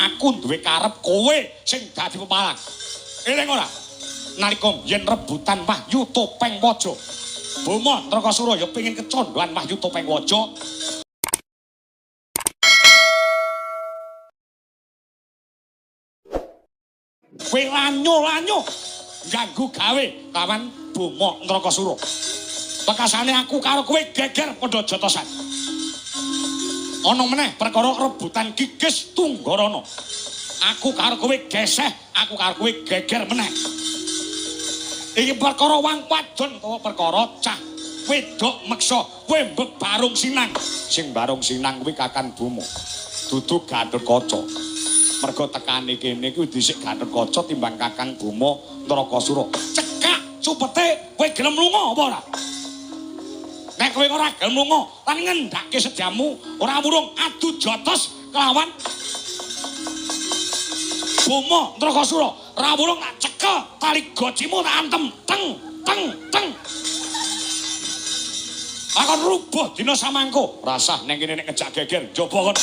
aku duwe karep kowe sing dadi pepalang. Eling ora? Nalika yen rebutan Wahyu Topeng Waja. Boma Trakasura ya pengin kecondhoan Wahyu Topeng Waja. Kowe lanyo-lanyo ganggu gawe kawan Boma Trakasura. Bekasane aku karo kowe geger padha jotosan. Ana meneh perkara rebutan Kigis Tunggarana. Aku karo kowe geseh, aku karo kowe geger meneh. Iki perkara wang wadon utawa perkara cah wedok meksa kowe mbebarung sinang. Sing barung sinang kuwi Kakang Boma. Dudu Gatotkaca. Mergo tekane kene kuwi dhisik Gatotkaca timbang Kakang Boma Trakasura. Cekak cupete kowe gelem lunga apa ora? Nek kowe ora gelem lunga lan ngendhake sedamu ora murung adu jotos kelawan Boma Trakasura. Ora murung tak cekel tali gocimu tak antem teng teng teng. Akan rubuh dina samangko. Rasah ning kene nek ngejak geger njaba kon.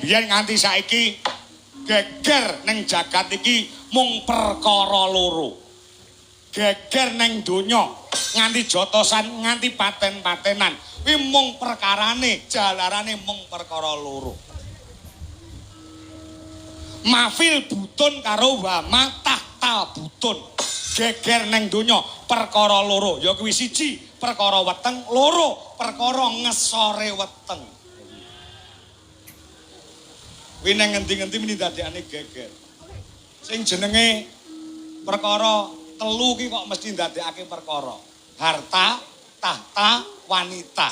Biyen nganti saiki geger ning jagat iki mung perkara loro. Geger ning donya nganti jotosan nganti paten-patenan kuwi mung perkarane jalarane mung perkara loro. Mafil butun karo wama tahta butun. Geger ning donya perkara loro ya kuwi siji perkara weteng, loro perkara ngesore weteng. Kuwi nang ngendi-ngendi meni dadekane geger. Sing jenenge perkara telu ki kok mesti ndadekake perkara. Harta, tahta, wanita.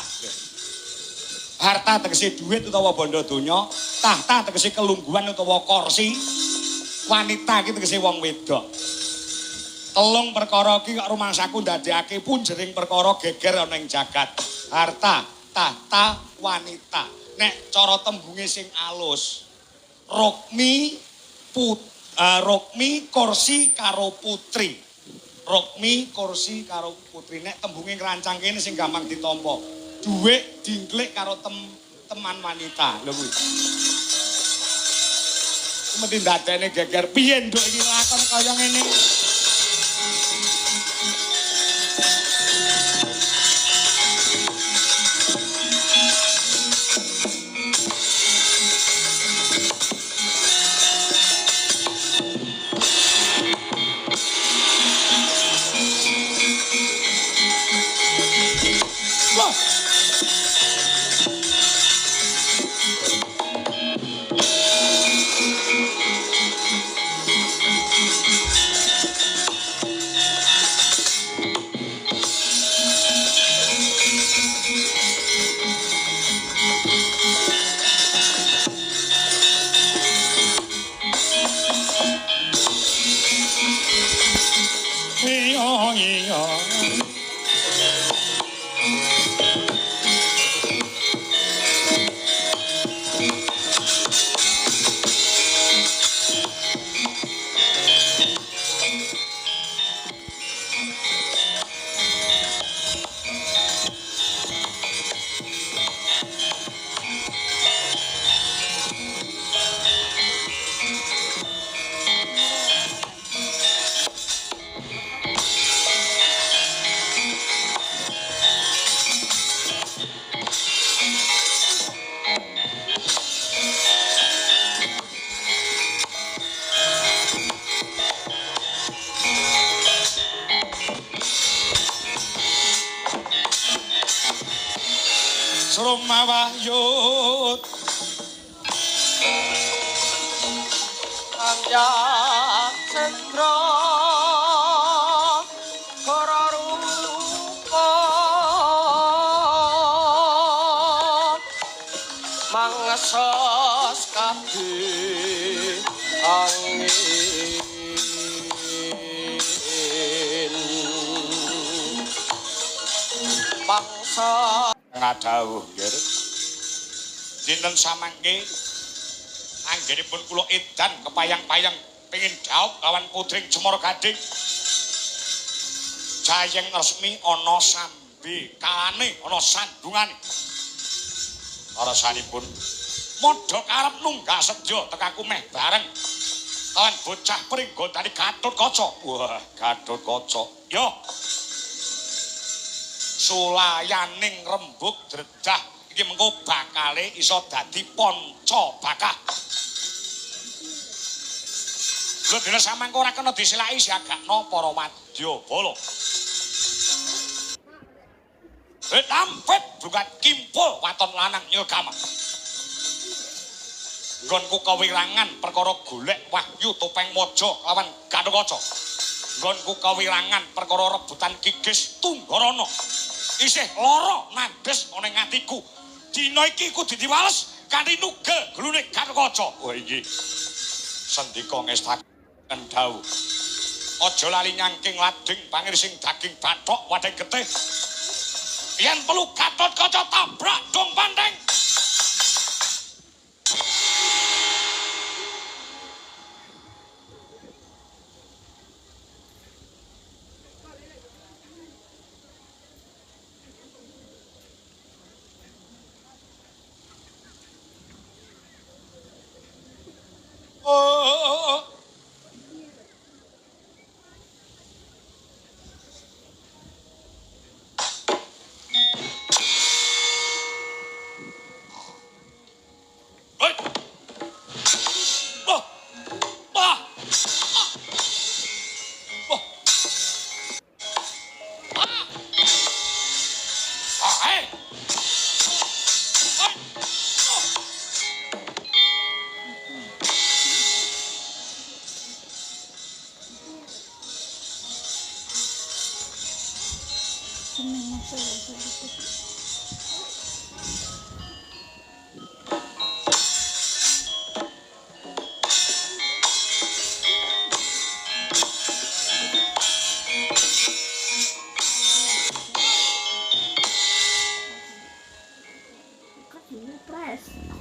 Harta tegese duit utawa bondo donya, tahta tegese kelungguhan utawa kursi, wanita ki tegese wong wedok. Telung perkara ki kok rumangsaku ndadekake punjering perkara geger ana ing jagat. Harta, tahta, wanita. Nek cara tembunge sing alus Rokmi kursi karo putri. Rokmi kursi karo putri. Nek tembunge ngrancang kene sing gampang ditampa. Dhuwit dingklik karo teman wanita. Lho kuwi. Mesti ndadekne geger piye nduk iki lakon kaya ngene. Wahyut Anjak Sendra Korarupa Mangesos kabeh angin Pak ngadhawuh nggih. Dinten samangke anggenipun kula edan kepayang-payang pengin dhaup kawan putring Cemara Gading. Jayeng resmi ana sambe kalane ana sandungane. Arasanipun modho karep nunggah sedya tekaku meh bareng kawan bocah pringgondane Gatotkaca. Wah, Gatotkaca. Yo. Sulayaning rembug dredah iki mengko bakale iso dadi panca bakah. Lho dene samangke ora kena disilaki siagakna para wadyabala. Tampet bukan kimpul waton lanang nyilgama. Nggonku kewirangan perkara golek Wahyu Topeng Maja lawan Gatotkaca. Nggonku kewirangan perkara rebutan Kigis Tunggarana. Isih lara nandes ana ing atiku. Dina iki kudu diwales kanthi nugel glune Gatotkaca. Wah iki sendika ngestaken dawuh. Aja lali nyangking lading pangir sing daging bathok wadeng getih. Yen perlu Gatotkaca tabrak dong pandeng. Oh. Press.